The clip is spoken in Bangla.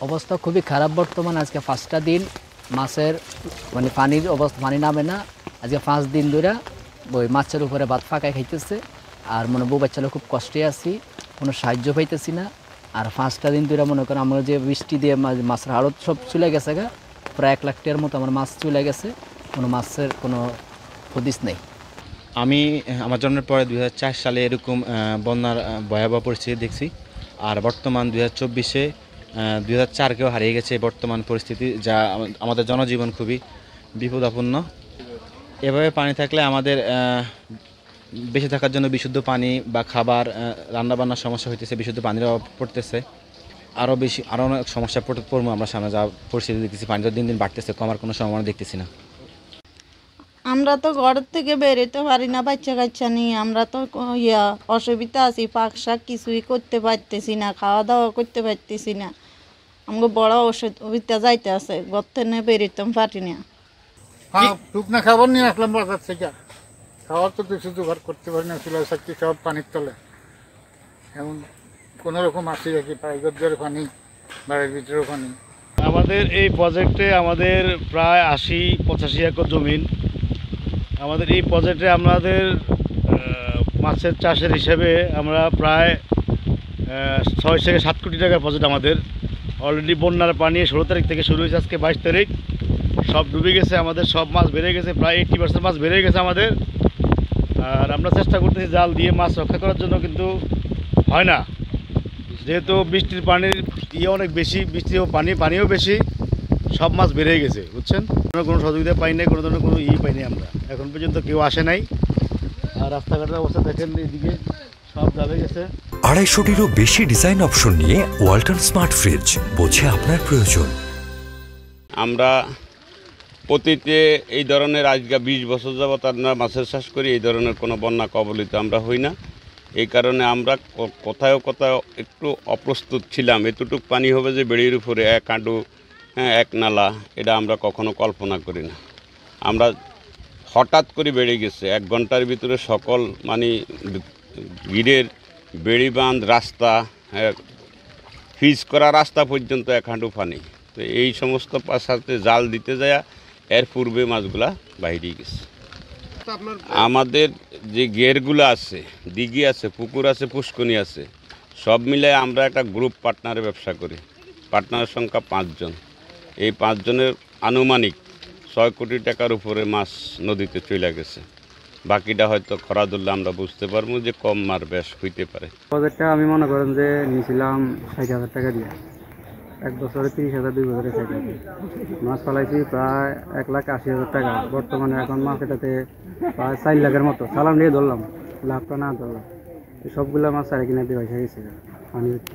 অবস্থা খুবই খারাপ বর্তমান। আজকে 5টা দিন মাছের মানে পানির অবস্থা, পানি নামে না। আজকে 5 দিন ধরে ওই মাছের উপরে ভাত ফাঁকায় খাইতেছে। আর মনে বউ বাচ্চারা খুব কষ্টে আছি, কোনো সাহায্য পাইতেছি না। আর 5টা দিন ধরে মনে করেন আমরা যে বৃষ্টি দিয়ে মাছের আড়ত সব চলে গেছে গা, প্রায় 1 লাখ টাকার মতো আমার মাছ চলে গেছে, কোনো মাছের কোনো হদিস নেই। আমি আমার জন্মের পরে 2004 সালে এরকম বন্যার ভয়াবহ পরিস্থিতি দেখছি। আর বর্তমান 2024-এ 2004-কেও হারিয়ে গেছে বর্তমান পরিস্থিতি, যা আমাদের জনজীবন খুবই বিপদাপন্ন। এভাবে পানি থাকলে আমাদের বেঁচে থাকার জন্য বিশুদ্ধ পানি বা খাবার, রান্নাবান্নার সমস্যা হইতেছে, বিশুদ্ধ পানির অভাব পড়তেছে। আরও অনেক সমস্যা পড়বো আমরা সামনে, যা পরিস্থিতি দেখতেছি। পানি তো দিন দিন বাড়তেছে, কমার কোনো সম্ভাবনা দেখতেছি না। আমরা তো ঘর থেকে বেরোতে পারি না, বাচ্চা কাচ্চা নিয়ে আমরা তো অসুবিধা আছি। পাক শাক কিছুই করতে পারতেছি না, খাওয়া দাওয়া করতে পারতেছি না। আমাকে বড় অসুবিধা যাইতে আছে, ঘর থেকে বেরোতাম পারি না। শুকনা খাবার নিয়ে আসলাম বাজার থেকে। খাওয়ার তো কিছু জোগাড় করতে পারি না, চুলা চাকরি সব পানির তলে। এমন কোনো রকম আসি আর কি, পাইগের পানি, বাড়ির ভিতরেও পানি। আমাদের এই প্রজেক্টে আমাদের প্রায় 80-85 একর জমিন। আমাদের এই প্রজেক্টে আমাদের মাছের চাষের হিসেবে আমরা প্রায় 6 থেকে 7 কোটি টাকার প্রজেক্ট আমাদের। অলরেডি বন্যার পানি 16 তারিখ থেকে শুরু হয়েছে, আজকে 22 তারিখ। সব ডুবে গেছে, আমাদের সব মাছ বেড়ে গেছে, প্রায় 80% মাছ বেড়ে গেছে আমাদের। আর আমরা চেষ্টা করতেছি জাল দিয়ে মাছ রক্ষা করার জন্য, কিন্তু হয় না, যেহেতু বৃষ্টির পানির অনেক বেশি, বৃষ্টিও পানিও বেশি, সব মাছ বেড়ে গেছে, বুঝছেন। আমরা কোনো সহযোগিতা পাই নাই, কোনো ধরনের কোনো পাইনি আমরা এখন পর্যন্ত, কেউ আসে নাই। আর রাস্তাঘাটের অবস্থা দেখেন, এদিকে সব দাবে গেছে। 250-টিরও বেশি ডিজাইন অপশন নিয়ে ওয়ালটন স্মার্ট ফ্রিজ, বোঝে আপনার প্রয়োজন। আমরা অতীতে এই ধরনের আজকে 20 বছর যাবত আমরা মাছের চাষ করি, এই ধরনের কোনো বন্যা কবলিত আমরা হই না। এই কারণে আমরা কোথাও একটু অপ্রস্তুত ছিলাম। এতটুক পানি হবে যে বেড়ির উপরে 1 হাঁটু, 1 নালা, এটা আমরা কখনো কল্পনা করি না। আমরা হঠাৎ করে বেড়ে গেছে 1 ঘন্টার ভিতরে সকল মানে গিরের বেড়ি বাঁধ, রাস্তা, ফিজ করা রাস্তা পর্যন্ত 1 হাঁটু পানি। তো এই সমস্ত সাথে জাল দিতে যায় এর পূর্বে মাছগুলা বাইরে গেছে। আমাদের যে গেরগুলো আছে, দিঘি আছে, পুকুর আছে, পুষ্কনি আছে, সব মিলে আমরা একটা গ্রুপ পার্টনারে ব্যবসা করি। পার্টনারের সংখ্যা 5 জন। এই 5 জনের আনুমানিক 6 কোটি টাকার উপরে মাছ নদীতে চলে গেছে। বাকিটা হয়তো খরা ধরলে আমরা বুঝতে পারবো যে কম মার বেশ হইতে পারে। প্রজেক্টটা আমি মনে করেন যে নিয়েছিলাম 60,000 টাকা দিয়ে, 1 বছরে 30,000, 2 বছরে 60,000। মাছ ফলাইছি প্রায় 1,80,000 টাকা। বর্তমানে এখন মাছ এটাতে প্রায় 4 লাখের মতো। সালাম নিয়ে ধরলাম, লাভটা না ধরলাম, সবগুলো মাছ 3.5 পয়সা গেছে পানি হচ্ছে।